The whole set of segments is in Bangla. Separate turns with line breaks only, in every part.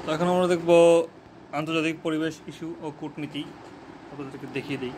তো এখন আমরা দেখব আন্তর্জাতিক পরিবেশ ইস্যু ও কূটনীতি, আপনাদেরকে দেখিয়ে দিই।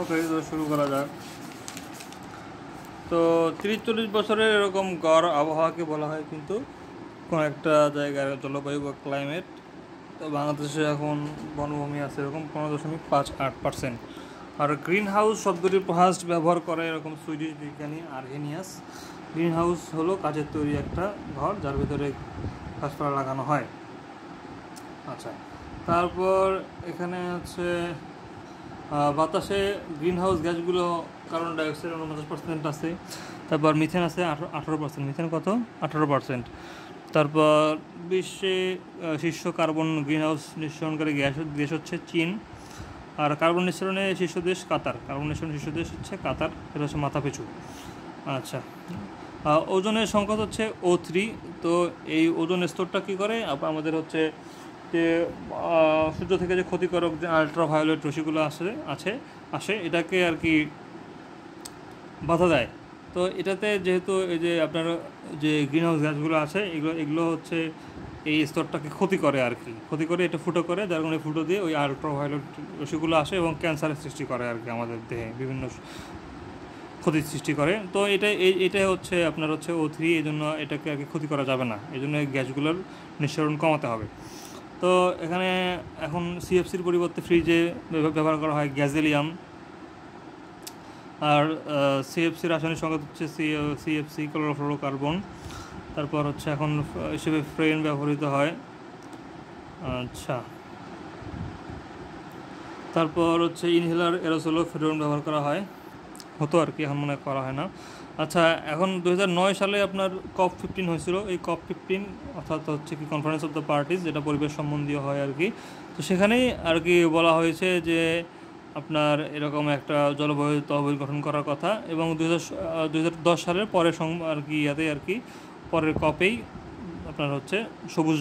ওকে, তো শুরু করা যাক। তো 30-40 বছরের এরকম গড় আবহাওয়াকে বলা হয় কিন্তু কোনো একটা জায়গার জলবায়ু বা ক্লাইমেট। তো বাংলাদেশে এখন বনভূমি আছে এরকম 15.58%। আর গ্রিন হাউস শব্দটি ফার্স্ট ব্যবহার করে এরকম সুইডিশ বিজ্ঞানী আর্হেনিয়াস। গ্রিন হাউস হলো কাচের তৈরি একটা ঘর যার ভিতরে গাছপালা লাগানো হয়। আচ্ছা, তারপর এখানে হচ্ছে বাতাসে গ্রিন হাউস গ্যাসগুলো কার্বন ডাইঅক্সাইড 49% আছে। তারপর মিথেন আছে 18%। মিথেন কত? 18%। তারপর বিশ্বে শীর্ষ কার্বন গ্রিন হাউস নিঃসরণকারী দেশ হচ্ছে চীন। আর কার্বন নিঃসরণে শীর্ষ দেশ কাতার। কার্বন নিঃসরণ শীর্ষ দেশ হচ্ছে কাতার, এটা হচ্ছে মাথা পিছু। আচ্ছা, ওজনের সংকট হচ্ছে O3। তো এই ওজন স্তরটা কী করে আমাদের হচ্ছে যে সূর্য থেকে যে ক্ষতিকারক যে আলট্রাভায়োলেট রশ্মিগুলো আসে এটাকে আর কি বাধা দেয়। তো এটাতে যেহেতু এই যে আপনার যে গ্রিন হাউস গ্যাসগুলো আছে এগুলো হচ্ছে এই স্তরটাকে ক্ষতি করে আর কি, ক্ষতি করে এটা ফুটো করে, যার কারণে ফুটো দিয়ে ওই আলট্রাভায়োলেট রশ্মিগুলো আসে এবং ক্যান্সারের সৃষ্টি করে আর কি, আমাদের দেহে বিভিন্ন ক্ষতির সৃষ্টি করে। তো এটা হচ্ছে আপনার হচ্ছে O3, এই জন্য এটাকে আর কি ক্ষতি করা যাবে না, এই জন্য গ্যাসগুলোর নিঃসরণ কমাতে হবে। তো এখানে এখন সিএফসির পরিবর্তে ফ্রিজে ব্যবহার করা হয় গ্যাজেলিয়াম। আর সিএফসি রাসায়নিক সংকেত হচ্ছে সিএফসি ক্লোরোফ্লোরোকার্বন। তারপর হচ্ছে এখন হিসেবে ফ্রেন ব্যবহৃত হয়। আচ্ছা, তারপর হচ্ছে ইনহেলার এরোসোলও ফেরোন ব্যবহার করা হতো আর কি, এখন মনে করা হয় না। আচ্ছা, এখন 2009 সালে আপনার COP15 হয়েছিল। এই COP15 অর্থাৎ হচ্ছে কি কনফারেন্স অফ দ্য পার্টিস, যেটা পরিবেশ সম্বন্ধীয় হয় আর কি। তো সেখানেই আর কি বলা হয়েছে যে আপনার এরকম একটা জলবায়ু তহবিল গঠন করার কথা, এবং 2010 সালের পরে আর কি পরের কপেই আপনার হচ্ছে সবুজ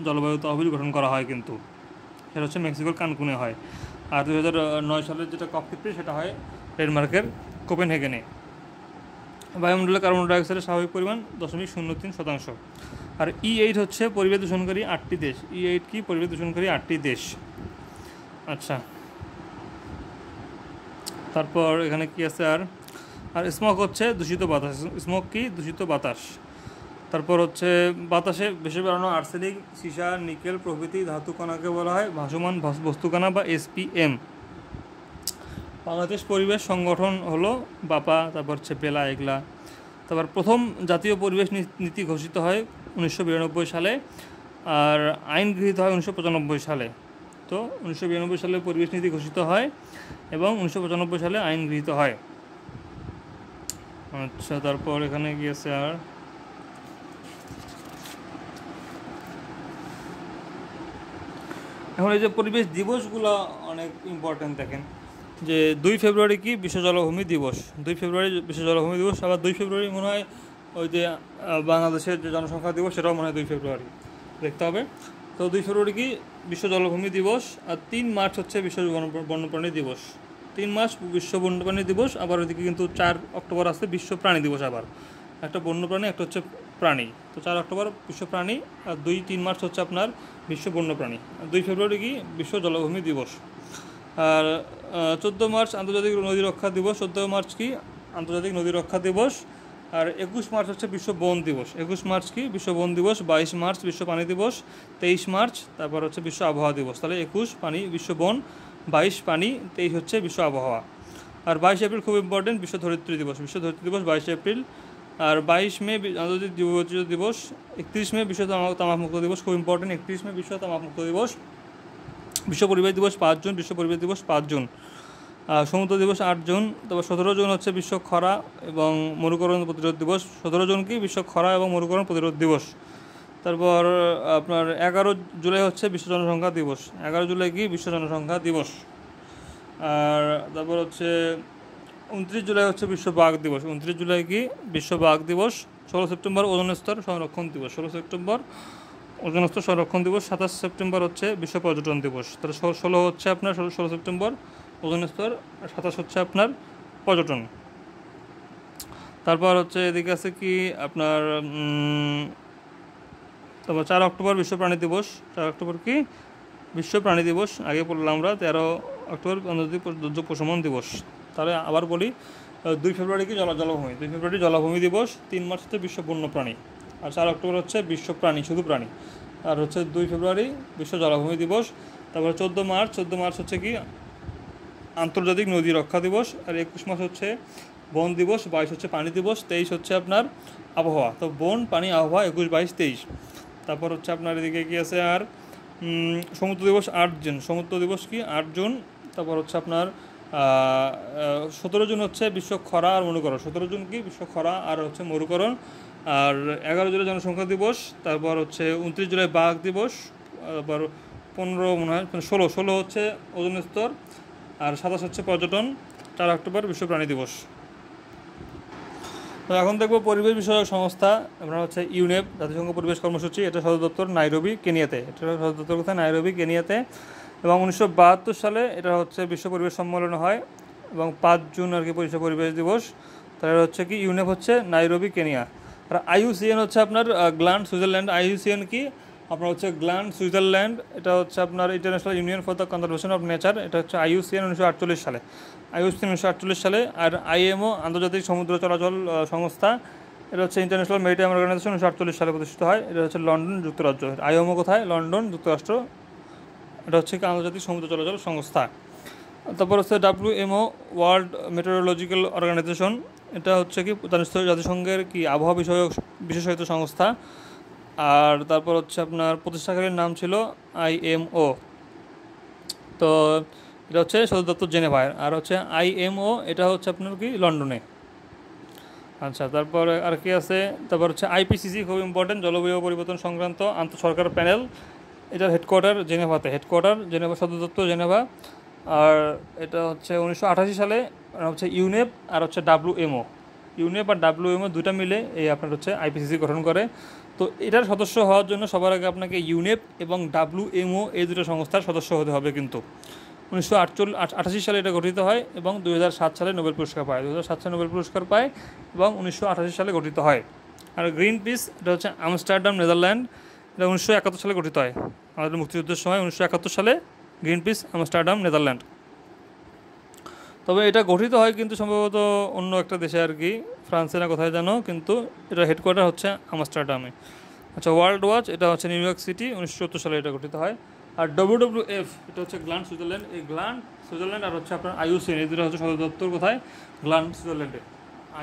জলবায়ু তহবিল গঠন করা হয়, কিন্তু সেটা হচ্ছে মেক্সিকোর কানকুনে হয়। আর 2009 সালের যেটা COP15 সেটা হয় ডেনমার্কের কোপেনহেগেনে। বায়ুমণ্ডলে কার্বন ডাইঅক্সাইডের স্বাভাবিক পরিমাণ 0.03%। আর E8 হচ্ছে পরিবেশ দূষণকারী 8টি দেশ। E8 কি? পরিবেশ দূষণকারী 8টি দেশ। আচ্ছা, তারপর এখানে কি আছে আর স্মোক হচ্ছে দূষিত বাতাস। স্মোক কি? দূষিত বাতাস। তারপর হচ্ছে বাতাসে ভেসে বেড়ানো আর্সেনিক, সীসা, নিকেল প্রভৃতি ধাতু কণাকে বলা হয় ভাসমান বস্তুকণা বা SPM। বাংলাদেশ পরিবেশ সংগঠন হলো বাপা, তারপর হচ্ছে বেলা, এগুলা। তারপর প্রথম জাতীয় পরিবেশ নীতি ঘোষিত হয় 1992 সালে, আর আইন গৃহীত হয় 1995 সালে। তো 1992 সালে পরিবেশ নীতি ঘোষিত হয় এবং 1995 সালে আইন গৃহীত হয়। আচ্ছা, তারপর এখানে গিয়েছে এখন এই যে পরিবেশ দিবসগুলো অনেক ইম্পর্ট্যান্ট। দেখেন যে 2 ফেব্রুয়ারি কি? বিশ্ব জলভূমি দিবস। 2 ফেব্রুয়ারি বিশ্ব জলভূমি দিবস। আবার 2 ফেব্রুয়ারি মনে হয় ওই যে বাংলাদেশের যে জনসংখ্যা দিবস, সেটাও মনে হয় 2 ফেব্রুয়ারি, দেখতে হবে। তো 2 ফেব্রুয়ারি কি? বিশ্ব জলভূমি দিবস। আর 3 মার্চ হচ্ছে বিশ্ব বন্যপ্রাণী দিবস। 3 মার্চ বিশ্ব বন্যপ্রাণী দিবস। আবার ওইদিকে কিন্তু 4 অক্টোবর আছে বিশ্ব প্রাণী দিবস। আবার একটা বন্যপ্রাণী, একটা হচ্ছে প্রাণী। তো 4 অক্টোবর বিশ্ব প্রাণী, আর 2-3 মার্চ হচ্ছে আপনার বিশ্ব বন্যপ্রাণী। 2 ফেব্রুয়ারি কি? বিশ্ব জলভূমি দিবস। আর 14 মার্চ আন্তর্জাতিক নদী রক্ষা দিবস। 14 মার্চ কি? আন্তর্জাতিক নদী রক্ষা দিবস। আর 21 মার্চ হচ্ছে বিশ্ব বন দিবস। 21 মার্চ কি? বিশ্ব বন দিবস। 22 মার্চ বিশ্ব পানি দিবস। 23 মার্চ তারপর হচ্ছে বিশ্ব আবহাওয়া দিবস। তাহলে 21 পানি, বিশ্ব বন, 22 পানি, 23 হচ্ছে বিশ্ব আবহাওয়া। আর 22 এপ্রিল খুব ইম্পর্টেন্ট, বিশ্ব ধরিত্রী দিবস। বিশ্ব ধরিত্রী দিবস 22 এপ্রিল। আর 22 মে আন্তর্জাতিক জীববৈচিত্র্য দিবস। 31 মে বিশ্ব তামাকমুক্ত দিবস, খুব ইম্পর্টেন্ট। 31 মে বিশ্ব তামাকমুক্ত দিবস। বিশ্ব পরিবেশ দিবস 5 জুন, বিশ্ব পরিবেশ দিবস 5 জুন। সমুদ্র দিবস 8 জুন। তারপর 17 জুন হচ্ছে বিশ্ব খরা এবং মরুকরণ প্রতিরোধ দিবস। 17 জুন কি বিশ্ব খরা এবং মরুকরণ প্রতিরোধ দিবস। তারপর আপনার 11 জুলাই হচ্ছে বিশ্ব জনসংখ্যা দিবস। 11 জুলাই কি বিশ্ব জনসংখ্যা দিবস। আর তারপর হচ্ছে 29 জুলাই হচ্ছে বিশ্ব বাঘ দিবস। 29 জুলাই কি বিশ্ব বাঘ দিবস। 16 সেপ্টেম্বর ওজোন স্তর সংরক্ষণ দিবস। 16 সেপ্টেম্বর ওজোন স্তর সংরক্ষণ দিবস। 27 সেপ্টেম্বর হচ্ছে বিশ্ব পর্যটন দিবস। তাহলে 16 হচ্ছে আপনার 16 সেপ্টেম্বর ওজোন স্তর, আর 27 হচ্ছে আপনার পর্যটন। তারপর হচ্ছে এদিকে আছে কি আপনার তারপর 4 অক্টোবর বিশ্ব প্রাণী দিবস। 4 অক্টোবর কি বিশ্ব প্রাণী দিবস, আগে বললাম আমরা। 13 অক্টোবর আন্তর্জাতিক দুর্যোগ প্রশমন দিবস। তাহলে আবার বলি, 2 ফেব্রুয়ারি কি জলভূমি, 2 ফেব্রুয়ারি জলভূমি দিবস। 3 মার্চ হচ্ছে বিশ্ব বন্যপ্রাণী, আর 4 অক্টোবর হচ্ছে বিশ্ব প্রাণী, শুধু প্রাণী। আর হচ্ছে 2 ফেব্রুয়ারি বিশ্ব জলভূমি দিবস। তারপরে 14 মার্চ হচ্ছে কি আন্তর্জাতিক নদী রক্ষা দিবস। আর 21 মার্চ হচ্ছে বন দিবস। 22 হচ্ছে পানি দিবস। 23 হচ্ছে আপনার আবহাওয়া। তো বন, পানি, আবহাওয়া 21, 22, 23। তারপর হচ্ছে আপনার এদিকে কি আছে আর সমুদ্র দিবস 8 জুন। সমুদ্র দিবস কি 8 জুন। তারপর হচ্ছে আপনার 17 জুন হচ্ছে বিশ্ব খরা আর মরুকরণ। 17 জুন কি বিশ্ব খরা আর হচ্ছে মরুকরণ। আর 11 জুলাই জনসংখ্যা দিবস। তারপর হচ্ছে 29 জুলাই বাঘ দিবস। তারপর 15 মনে হয় 16 হচ্ছে ওজোন স্তর। আর 27 হচ্ছে পর্যটন। 4 অক্টোবর বিশ্ব প্রাণী দিবস। তো এখন দেখবো পরিবেশ বিষয়ক সংস্থা। আমরা হচ্ছে ইউনেপ, জাতিসংঘ পরিবেশ কর্মসূচি। এটা সদর দপ্তর নাইরোবি, কেনিয়াতে। এটা সদর দপ্তর কোথায়? নাইরোবি, কেনিয়াতে। এবং 1972 সালে এটা হচ্ছে বিশ্ব পরিবেশ সম্মেলন হয়, এবং 5 জুন আর কি বিশ্ব পরিবেশ দিবস। তাহলে হচ্ছে কি ইউনেপ হচ্ছে নাইরোবি, কেনিয়া। আর IUCN হচ্ছে আপনার গ্ল্যান্ড, সুইজারল্যান্ড। IUCN কি আপনার হচ্ছে গ্ল্যান্ড, সুইজারল্যান্ড। এটা হচ্ছে আপনার international union for the conservation of nature. এটা হচ্ছে IUCN 1948 সালে। IUCN 1948 সালে। আর IMO আন্তর্জাতিক সমুদ্র চলাচল সংস্থা, এটা হচ্ছে ইন্টারন্যাশনাল মেরিটাইম অর্গানাইজেশন, 1948 সালে প্রতিষ্ঠিত হয়। এটা হচ্ছে লন্ডন, যুক্তরাজ্য। IMO কোথায়? লন্ডন, যুক্তরাষ্ট্র। এটা হচ্ছে কি আন্তর্জাতিক সমুদ্র চলাচল সংস্থা। তারপর হচ্ছে WMO, ওয়ার্ল্ড মেটেরোলজিক্যাল অর্গানাইজেশন। এটা হচ্ছে কি জাতিসংঘের কি আবহাওয়া বিষয়ক বিশেষায়িত সংস্থা। আর তারপর হচ্ছে আপনার প্রতিষ্ঠাকারীর নাম ছিল IMO। তো এটা হচ্ছে সদর দপ্তর জেনেভায়। আর হচ্ছে IMO এটা হচ্ছে আপনার কি লন্ডনে। আচ্ছা, তারপরে আর কি আছে? তারপর হচ্ছে IPCC, খুব ইম্পর্টেন্ট, জলবায়ু পরিবর্তন সংক্রান্ত আন্তঃসরকার প্যানেল। এটার হেডকোয়ার্টার জেনেভাতে। জেনেভা, সদর দপ্তর জেনেভা। আর এটা হচ্ছে 1988 সালে হচ্ছে ইউনেপ আর হচ্ছে WMO। ইউনেপ আর WMO দুটা মিলে এই আপনার হচ্ছে IPCC গঠন করে। তো এটার সদস্য হওয়ার জন্য সবার আগে আপনাকে ইউনেপ এবং WMO এই দুটো সংস্থার সদস্য হতে হবে। কিন্তু 1988 সালে এটা গঠিত হয়, এবং 2007 সালে নোবেল পুরস্কার পায়। 2007 সালে নোবেল পুরস্কার পায় এবং 1988 সালে গঠিত হয়। আর গ্রিন পিস, এটা হচ্ছে আমস্টারডাম, নেদারল্যান্ড। এটা 1971 সালে গঠিত হয়, আমাদের মুক্তিযুদ্ধের সময়। 1971 সালে গ্রিন পিস, আমস্টারডাম, নেদারল্যান্ড। তবে এটা গঠিত হয় কিন্তু সম্ভবত অন্য একটা দেশে আর কি, ফ্রান্সে না কোথায় জানো, কিন্তু এটা হেডকোয়ার্টার হচ্ছে আমস্টারডামে। আচ্ছা, ওয়ার্ল্ড ওয়াচ, এটা হচ্ছে নিউ ইয়র্ক সিটি। 1970 সালে এটা গঠিত হয়। আর WWF, এটা হচ্ছে গ্ল্যান্ড, সুইজারল্যান্ড। এই গ্ল্যান্ড, সুইজারল্যান্ড আর হচ্ছে আপনার IUCN, এই দুটো হচ্ছে সদর দপ্তর কোথায়? গ্ল্যান্ড, সুইজারল্যান্ডে।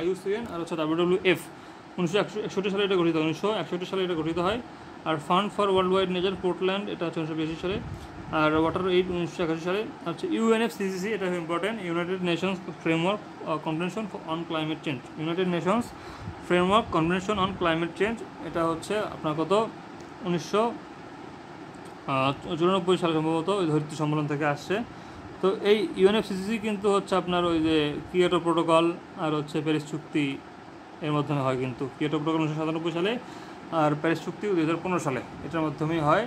IUCN আর হচ্ছে WWF। 1961 সালে এটা গঠিত হয়। 1961 সালে এটা গঠিত হয়। আর fund for world wide nature, Portland, এটা হচ্ছে 1982 সালে। আর ওয়াটার এইড 1981 সালে। হচ্ছে UNFCCC, এটা important, United Nations framework convention on climate change. United Nations framework convention on climate change. এটা হচ্ছে আপনার কত 1994 সালে সম্ভবত ওই ধরিত্রী সম্মেলন থেকে আসছে। তো এই UNFCCC কিন্তু হচ্ছে আপনার ওই যে কিয়োটো প্রোটোকল আর হচ্ছে প্যারিস চুক্তি এর মাধ্যমে হয়। কিন্তু কিয়োটো প্রোটোকল 1997 সালে, আর প্যারিস চুক্তি 2015 সালে, এটার মাধ্যমেই হয়।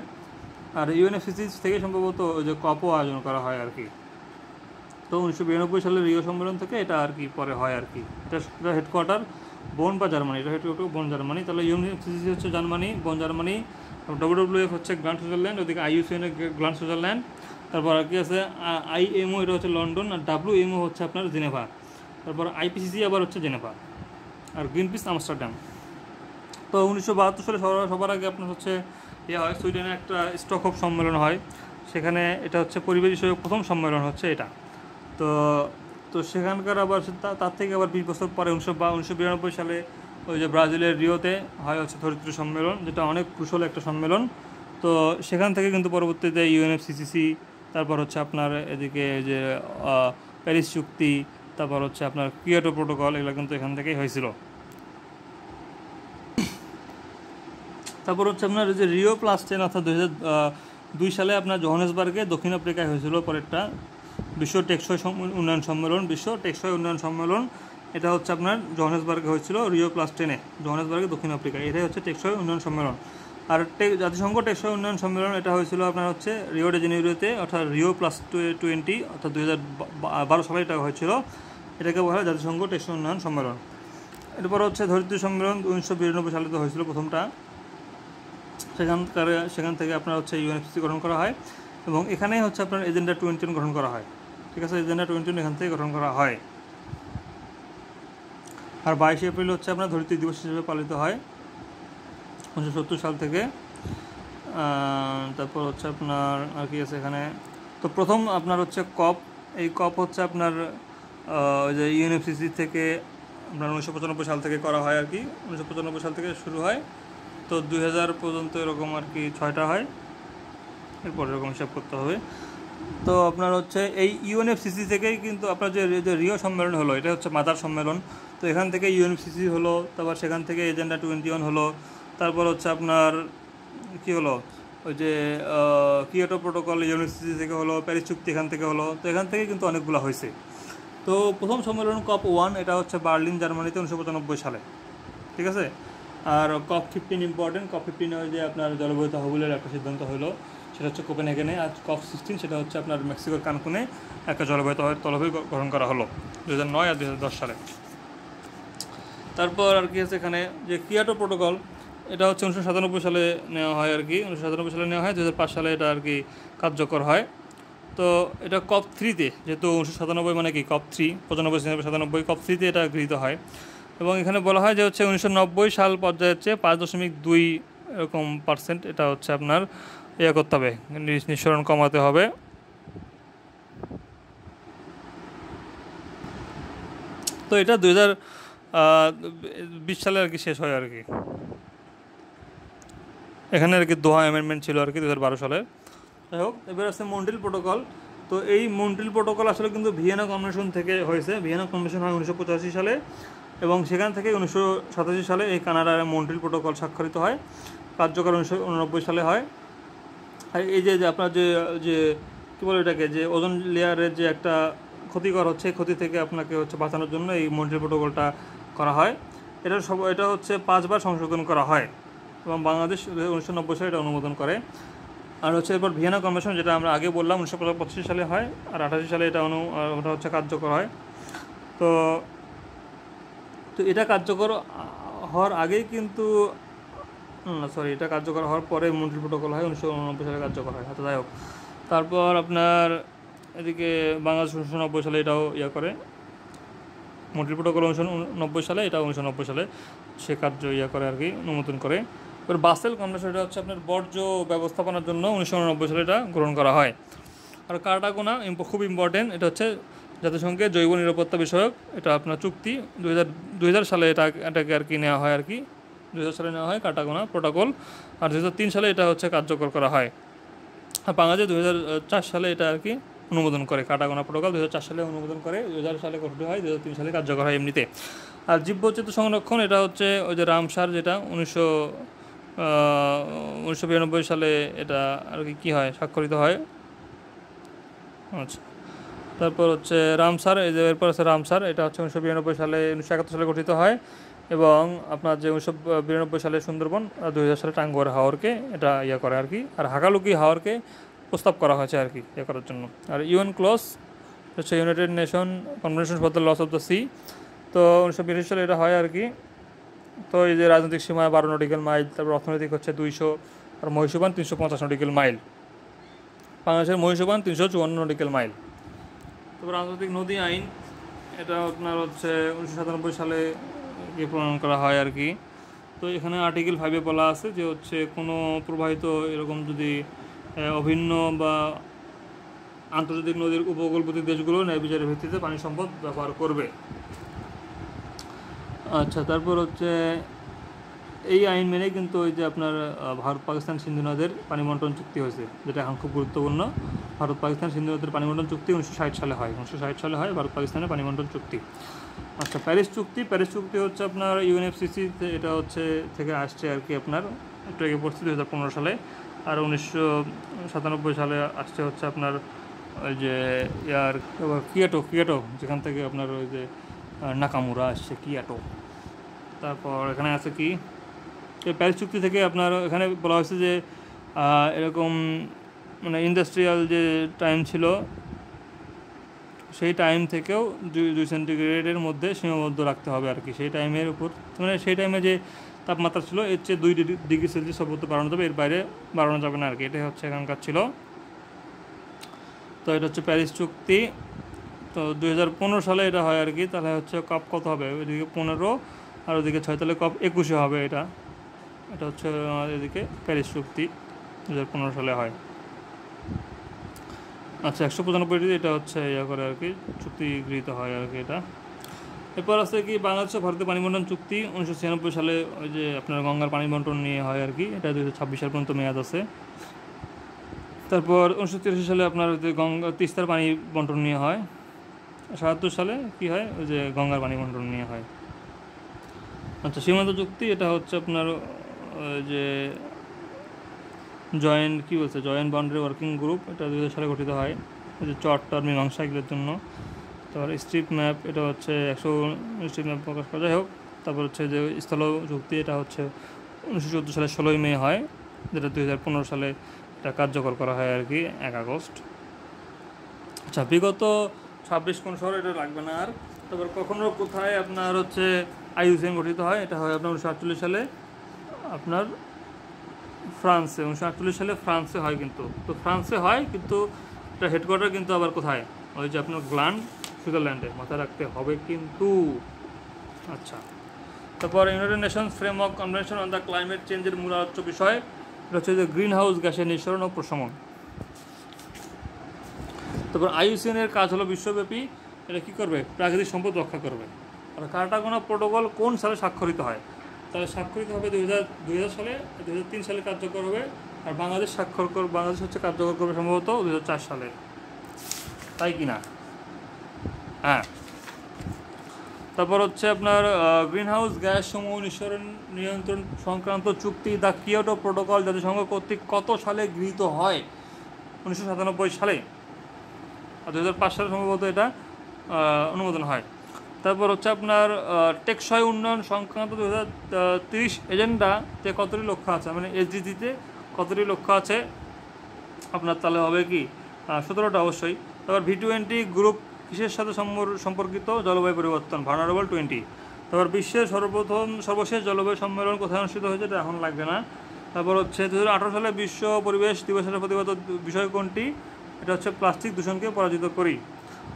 আর UNFCCC থেকে সম্ভবত ওই যে কপও আয়োজন করা হয় আর কি। তো 1992 সালে রিও সম্মেলন থেকে এটা আর কি পরে হয় আর কি। এটা হেডকোয়ার্টার বন বা জার্মানি। এটা হেডকোয়ার্টার বন, জার্মানি। তাহলে UNFCCC হচ্ছে জার্মানি, বন, জার্মানি। WWF হচ্ছে গ্ল্যান্ড, সুইজারল্যান্ড। ওদিকে IUCN গ্ল্যান্ড, সুইজারল্যান্ড। তারপর আর কি আছে IMO, এটা হচ্ছে লন্ডন। আর WMO হচ্ছে আপনার জেনেভা। তারপর IPCC আবার হচ্ছে জেনেভা। আর গ্রিন পিস, আমস্টারডাম। তো 1972 সালে সবার আগে আপনার হচ্ছে হয় সুইডেনে একটা স্টকহোম সম্মেলন হয়। সেখানে এটা হচ্ছে পরিবেশ বিষয়ক প্রথম সম্মেলন হচ্ছে এটা। তো তো সেখানকার আবার তার থেকে আবার 20 বছর পরে 1992 সালে ওই যে ব্রাজিলের রিওতে হয় হচ্ছে ধরিত্রী সম্মেলন, যেটা অনেক কুশল একটা সম্মেলন। তো সেখান থেকে কিন্তু পরবর্তীতে ইউএনএফসিসিসি, তারপর হচ্ছে আপনার এদিকে যে প্যারিস চুক্তি, তারপর হচ্ছে আপনার কিয়োটো প্রোটোকল, এগুলো কিন্তু এখান থেকেই হয়েছিল। তারপর হচ্ছে আপনার যে রিও +10 অর্থাৎ 2002 সালে আপনার জোহানেসবার্গে দক্ষিণ আফ্রিকায় হয়েছিল পরেরটা বিশ্ব টেকসই উন্নয়ন সম্মেলন। বিশ্ব টেকসই উন্নয়ন সম্মেলন এটা হচ্ছে আপনার জোহানেসবার্গে হয়েছিল, রিও +10-এ, জোহানেসবার্গে দক্ষিণ আফ্রিকা। এটাই হচ্ছে টেকসই উন্নয়ন সম্মেলন। আর জাতিসংঘ টেকসই উন্নয়ন সম্মেলন এটা হয়েছিল আপনার হচ্ছে রিও ডে জেনেরিওতে, অর্থাৎ রিও +20, অর্থাৎ 2012 সালে এটা হয়েছিল। এটাকে বলা হয় জাতিসংঘ টেকসই উন্নয়ন সম্মেলন। এরপর হচ্ছে ধরিত্রী সম্মেলন 1992 সালে তো হয়েছিল প্রথমটা। সেখান থেকে আপনার হচ্ছে ইউএনএফসিসি গঠন করা হয়, এবং এখানেই হচ্ছে আপনার এজেন্ডা 21 গঠন করা হয়। ঠিক আছে, এজেন্ডা 21 এখান থেকে গঠন করা হয়। আর 22 এপ্রিল হচ্ছে আপনার ধরিত্রী দিবস হিসেবে পালিত হয় 1970 সাল থেকে। তারপর হচ্ছে আপনার আর কি আছে এখানে, তো প্রথম আপনার হচ্ছে এই কপ হচ্ছে আপনার ওই যে ইউএনএফসিসি থেকে আপনার 1995 সাল থেকে করা হয় আর কি। 1995 সাল থেকে শুরু হয়, তো 2000 পর্যন্ত এরকম আর কি 6টা হয়, এরপর এরকম হিসাব করতে হবে। তো আপনার হচ্ছে এই ইউএনএফসিসি থেকেই কিন্তু আপনার যে রিও সম্মেলন হলো, এটা হচ্ছে মাদার সম্মেলন। তো এখান থেকে ইউএনএফসিসি হলো, তারপর সেখান থেকে এজেন্ডা 21 হলো, তারপর হচ্ছে আপনার কী হলো ওই যে কিয়োটো প্রোটোকল ইউএনএফসিসি থেকে হলো, প্যারিস চুক্তি এখান থেকে হলো। তো এখান থেকে কিন্তু অনেকগুলো হয়েছে। তো প্রথম সম্মেলন COP1 এটা হচ্ছে বার্লিন, জার্মানিতে 1995 সালে। ঠিক আছে। আর COP15 ইম্পর্টেন্ট, COP15 যে আপনার জলবায়ু তহবিলের একটা সিদ্ধান্ত হলো, সেটা হচ্ছে কোপেনহেগেনে। আর COP16 সেটা হচ্ছে আপনার মেক্সিকোর কানকুনে একটা জলবায়ু তহবিল গঠন করা হলো 2009 আর 2010 সালে। তারপর আর কি আছে এখানে যে কিয়োটো প্রোটোকল, এটা হচ্ছে 1997 সালে নেওয়া হয় আর কি। 1997 সালে নেওয়া হয়, 2005 সালে এটা আর কি কার্যকর হয়। তো এটা COP3-তে, যেহেতু 1997 মানে কি COP3, 95, 97, COP3-তে এটা গৃহীত হয়। এবং এখানে বলা হয় যে হচ্ছে 1990 সাল পর্যায়ে হচ্ছে 5.2 এরকম % এটা হচ্ছে আপনার করতে হবে, নিঃসরণ কমাতে হবে। তো এটা 2020 সালে আর কি শেষ হয় আর কি। এখানে আর কি দোহা অ্যামেন্ডমেন্ট ছিল আর কি 2012 সালে। যাই হোক, এবার আছে মন্ট্রিল প্রোটোকল। তো এই মন্ট্রিল প্রোটোকল আসলে কিন্তু ভিয়েনা কনভেনশন থেকে হয়েছে। ভিয়েনা কনভেনশন হয় 1985 সালে, এবং সেখান থেকে 1987 সালে এই কানাডার মন্ট্রিল প্রোটোকল স্বাক্ষরিত হয়। কার্যকর 1989 সালে হয়। আর এই যে আপনার যে কী বলে এটাকে, যে ওজোন লেয়ারের যে একটা ক্ষতিকর হচ্ছে, ক্ষতি থেকে আপনাকে হচ্ছে বাঁচানোর জন্য এই মন্ট্রিল প্রোটোকলটা করা হয়। এটা হচ্ছে 5 বার সংশোধন করা হয়, এবং বাংলাদেশ 1990 সালে এটা অনুমোদন করে। আর হচ্ছে এরপর ভিয়েনা কনভেনশন, যেটা আমরা আগে বললাম 1985 সালে হয়, আর 88 সালে ওটা হচ্ছে কার্যকর হয়। তো এটা কার্যকর হওয়ার আগেই কিন্তু এটা কার্যকর হওয়ার পরে মন্ট্রিল প্রোটোকল হয়, 1989 সালে কার্যকর হয়। যাই হোক, তারপর আপনার এদিকে বাংলাদেশ 1990 সালে এটাও করে মন্ট্রিল প্রোটোকল 1990 সালে, এটা 1990 সালে সে কার্য করে আর কি, অনুমোদন করে। এবার বাসেল কনভেনশন, এটা হচ্ছে আপনার বর্জ্য ব্যবস্থাপনার জন্য 1990 সালে এটা গ্রহণ করা হয়। আর কার্টাগোনা খুব ইম্পর্টেন্ট, এটা হচ্ছে জাতিসংঘের জৈব নিরাপত্তা বিষয়ক এটা আপনার চুক্তি। 2000 সালে এটাকে আর কি নেওয়া হয় আর কি, 2000 সালে নেওয়া হয় কার্টাগোনা প্রোটোকল। আর 2003 সালে এটা হচ্ছে কার্যকর করা হয়। আর বাংলাদেশ 2004 সালে এটা আর কি অনুমোদন করে। কার্টাগোনা প্রোটোকল 2004 সালে অনুমোদন করে, 2000 সালে গঠিত হয়, 2003 সালে কার্যকর হয় এমনিতে। আর জীববৈচিত্র্য সংরক্ষণ, এটা হচ্ছে ওই যে রামসার, যেটা 1992 সালে এটা আর কি হয়, স্বাক্ষরিত হয়। আচ্ছা, তারপর হচ্ছে রামসার, এই যে এরপর আছে রামসার, এটা হচ্ছে 1992 সালে 1971 সালে গঠিত হয়। এবং আপনার যে 1992 সালে সুন্দরবন, 2000 সালে টাঙ্গুয়ার হাওরকে এটা করে আর কি। আর হাকালুকি হাওরকে প্রস্তাব করা হয়েছে আর কি করার জন্য। আর ইউএন ক্লজ হচ্ছে United Nation Convention for the laws of the sea, তো 1982 সালে এটা হয় আর কি। তো এই যে রাজনৈতিক সীমা 12 নটিক্যাল মাইল, তারপর অর্থনৈতিক হচ্ছে 200, আর মহীসোবান 350 নটিক্যাল মাইল। বাংলাদেশের মহীসোবান 354 নটিক্যাল মাইল। তারপর আন্তর্জাতিক নদী আইন, এটা আপনার হচ্ছে 1997 সালে প্রণয়ন করা হয় আর কি। তো এখানে আর্টিকেল 5-এ বলা আছে যে হচ্ছে কোনো প্রবাহিত এরকম যদি অভিন্ন বা আন্তর্জাতিক নদীর উপকূলবর্তী দেশগুলো ন্যায় বিচারের ভিত্তিতে পানি সম্পদ ব্যবহার করবে। আচ্ছা, তারপর হচ্ছে এই আইন মেনে কিন্তু ওই যে আপনার ভারত পাকিস্তান সিন্ধু নদের পানি বন্টন চুক্তি হয়েছে, যেটা এখন খুব গুরুত্বপূর্ণ। ভারত পাকিস্তান সিন্ধু নদের পানি বন্টন চুক্তি 1960 সালে হয়। 1960 সালে হয় ভারত পাকিস্তানের পানি বন্টন চুক্তি। আচ্ছা, প্যারিস চুক্তি হচ্ছে আপনার ইউএনএফসিসি, এটা হচ্ছে থেকে আসছে আর কি, আপনার একটু আগে পড়ছে 2015 সালে। আর 1997 সালে আসছে হচ্ছে আপনার ওই যে কিয়োটো, যেখান থেকে আপনার ওই যে নাকামুরা আসছে, কিয়োটো। তারপর এখানে আছে কি, প্যারিস চুক্তি থেকে আপনার এখানে বলা হয়েছে যে এরকম মানে ইন্ডাস্ট্রিয়াল যে টাইম ছিল সেই টাইম থেকেও 2 সেন্টিগ্রেডের মধ্যে সীমাবদ্ধ রাখতে হবে আর কি। সেই টাইমের উপর মানে সেই টাইমে যে তাপমাত্রা ছিল এর চেয়ে 2 ডিগ্রি সেলসিয়াস সর্বোচ্চ বাড়ানো যাবে, এর বাইরে বাড়ানো যাবে না আর কি। এটাই হচ্ছে এখানকার ছিল। তো এটা হচ্ছে প্যারিস চুক্তি। তো 2015 সালে এটা হয় আর কি। তাহলে হচ্ছে কপ কত হবে, ওইদিকে 15 আর ওইদিকে 6, তাহলে কপ 21 হবে। এটা হচ্ছে আমাদের এদিকে প্যারিস চুক্তি 2015 সালে হয়। আচ্ছা, 195টি এটা হচ্ছে করে আর কি, চুক্তি গৃহীত হয় আর কি এটা। এরপর আছে কি বাংলাদেশ ও ভারতের পানি বন্টন চুক্তি 1996 সালে, ওই যে আপনার গঙ্গার পানি বন্টন নিয়ে হয় আর কি। এটা 2026 সাল পর্যন্ত মেয়াদ আছে। তারপর 1983 সালে আপনার যে তিস্তার পানি বন্টন নিয়ে হয়। 77 সালে কি হয়, ওই যে গঙ্গার পানি বন্টন নিয়ে হয়। আচ্ছা, সীমান্ত চুক্তি এটা হচ্ছে আপনার যে জয়েন্ট বাউন্ডারি ওয়ার্কিং গ্রুপ, এটা 2000 সালে গঠিত হয়, এই যে চর মীমাংসা এগুলোর জন্য। তারপর স্ট্রিপ ম্যাপ, এটা হচ্ছে 100 স্ট্রিপ ম্যাপ প্রকাশ করা, যাই হোক। তারপর হচ্ছে যে স্থল চুক্তি, এটা হচ্ছে 1914 সালে 16 মে হয়, যেটা 2015 সালে এটা কার্যকর করা হয় আর কি 1 আগস্ট। আচ্ছা, বিগত 26 কোন শহর, এটা লাগবে না আর। তারপর কখনো কোথায় আপনার হচ্ছে আইইউসিএন গঠিত হয়, এটা হয় আপনার 1948 সালে আপনার ফ্রান্সে। 1948 সালে ফ্রান্সে হয় কিন্তু। তো ফ্রান্সে হয় কিন্তু এটা হেডকোয়ার্টার কিন্তু আবার কোথায়, ওই যে আপনার গ্ল্যান্ড, সুইজারল্যান্ডে, মাথায় রাখতে হবে কিন্তু। আচ্ছা, তারপর United Nations framework convention on the climate চেঞ্জের মূল আলোচ্য বিষয় এটা হচ্ছে যে গ্রিন হাউস গ্যাসের নিঃসরণ ও প্রশমন। তারপর আইইউসিএনের কাজ হলো বিশ্বব্যাপী এটা কী করবে, প্রাকৃতিক সম্পদ রক্ষা করবে। আর কার্টাগোনা প্রোটোকল কোন সালে স্বাক্ষরিত হয়, তাহলে স্বাক্ষরিত হবে 2000 সালে, 2003 সালে কার্যকর হবে। আর বাংলাদেশ হচ্ছে কার্যকর করবে সম্ভবত 2004 সালে, তাই কি না? হ্যাঁ। তারপর হচ্ছে আপনার গ্রিন হাউস গ্যাস সমূহ নিয়ন্ত্রণ সংক্রান্ত চুক্তি দ্য কিয়োটো প্রোটোকল জাতিসংঘ কর্তৃক কত সালে গৃহীত হয়? 1997 সালে। আর 2005 সালে সম্ভবত এটা অনুমোদন হয়। তারপর হচ্ছে আপনার টেকসই উন্নয়ন সংক্রান্ত 2030 এজেন্ডাতে কতটি লক্ষ্য আছে, মানে এসডিজিতে কতটি লক্ষ্য আছে আপনার, তাহলে হবে কি 17টা অবশ্যই। তারপর V20 গ্রুপ কিসের সাথে সম্পর্কিত, জলবায়ু পরিবর্তন, ভার্নারেবল 20। তারপর বিশ্বের সর্বশেষ জলবায়ু সম্মেলন কোথায় অনুষ্ঠিত হয়েছে, এটা এখন লাগবে না। তারপর হচ্ছে 2018 সালে বিশ্ব পরিবেশ দিবসের প্রতিপাদ্য বিষয় কোনটি, এটা হচ্ছে প্লাস্টিক দূষণকে পরাজিত করি।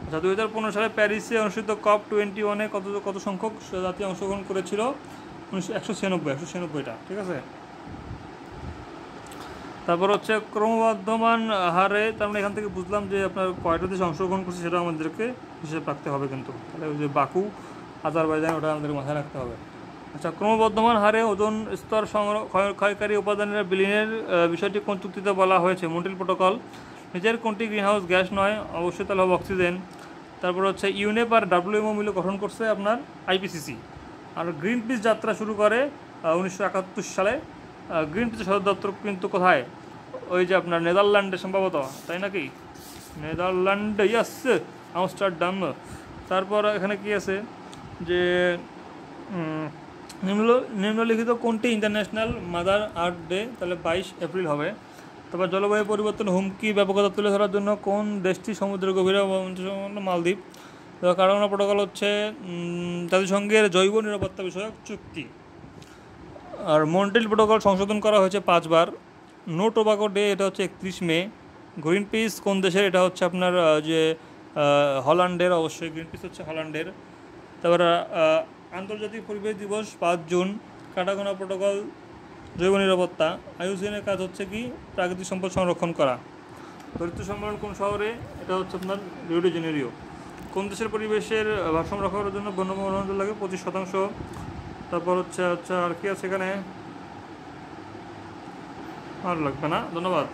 আচ্ছা, 2015 সালে প্যারিসে অনুষ্ঠিত COP21-এ কত সংখ্যক জাতি অংশগ্রহণ করেছিল? 196টা, ঠিক আছে। তারপর হচ্ছে ক্রমবর্ধমান হারে, তার মানে এখান থেকে বুঝলাম যে আপনার কয়টা দেশ অংশগ্রহণ করছে সেটা আমাদেরকে হিসেব রাখতে হবে কিন্তু। তাহলে ওই যে বাকু, আজারবাইজান, ওটা আমাদের মাথায় রাখতে হবে। আচ্ছা, ক্রমবর্ধমান হারে ওজন স্তর ক্ষয়কারী উপাদানের বিলীনের বিষয়টি কোন চুক্তিতে বলা হয়েছে? Montreal protocol. নিজের কোনটি গ্রিনহাউস গ্যাস নয়? অবশ্যই তাহলে হবে অক্সিজেন। তারপর হচ্ছে ইউনেপ আর WMO মিলে গঠন করছে আপনার IPCC। আর গ্রিন পিস যাত্রা শুরু করে 1971 সালে। গ্রিন পিসের সদর দপ্তর কিন্তু কোথায়, ওই যে আপনার নেদারল্যান্ডে সম্ভবত, তাই নাকি? নেদারল্যান্ড, ইয়াস, আমস্টারডাম। তারপর এখানে কি আছে যে নিম্নলিখিত কোনটি ইন্টারন্যাশনাল মাদার আর্থ ডে, তাহলে 22 এপ্রিল হবে। তারপর জলবায়ু পরিবর্তন হুমকি ব্যাপকতা তুলে ধরার জন্য কোন দেশটি সমুদ্রের গভীরে, মালদ্বীপ। কার্টাগোনা প্রোটোকল হচ্ছে জাতিসংঘের জৈব নিরাপত্তা বিষয়ক চুক্তি। আর মন্ট্রিল প্রোটোকল সংশোধন করা হয়েছে 5 বার। নো টোবাকো ডে, এটা হচ্ছে 31 মে। গ্রিন পিস কোন দেশের, এটা হচ্ছে আপনার যে হল্যান্ডের, অবশ্যই গ্রিন পিস হচ্ছে হল্যান্ডের। তারপর আন্তর্জাতিক পরিবেশ দিবস 5 জুন। কার্টাগোনা প্রোটোকল জৈব নিরাপত্তা। আইইউসিএনের কাজ হচ্ছে কি, প্রাকৃতিক সম্পদ সংরক্ষণ করা। দরিদ্র সম্মেলন কোন শহরে, এটা হচ্ছে আপনার রিও ডি জেনেরিও। কোন দেশের পরিবেশের ভারসাম্য রক্ষা করার জন্য বন্য লাগে 25%। তারপর হচ্ছে আর কি আছে এখানে, আর লাগবে না, ধন্যবাদ।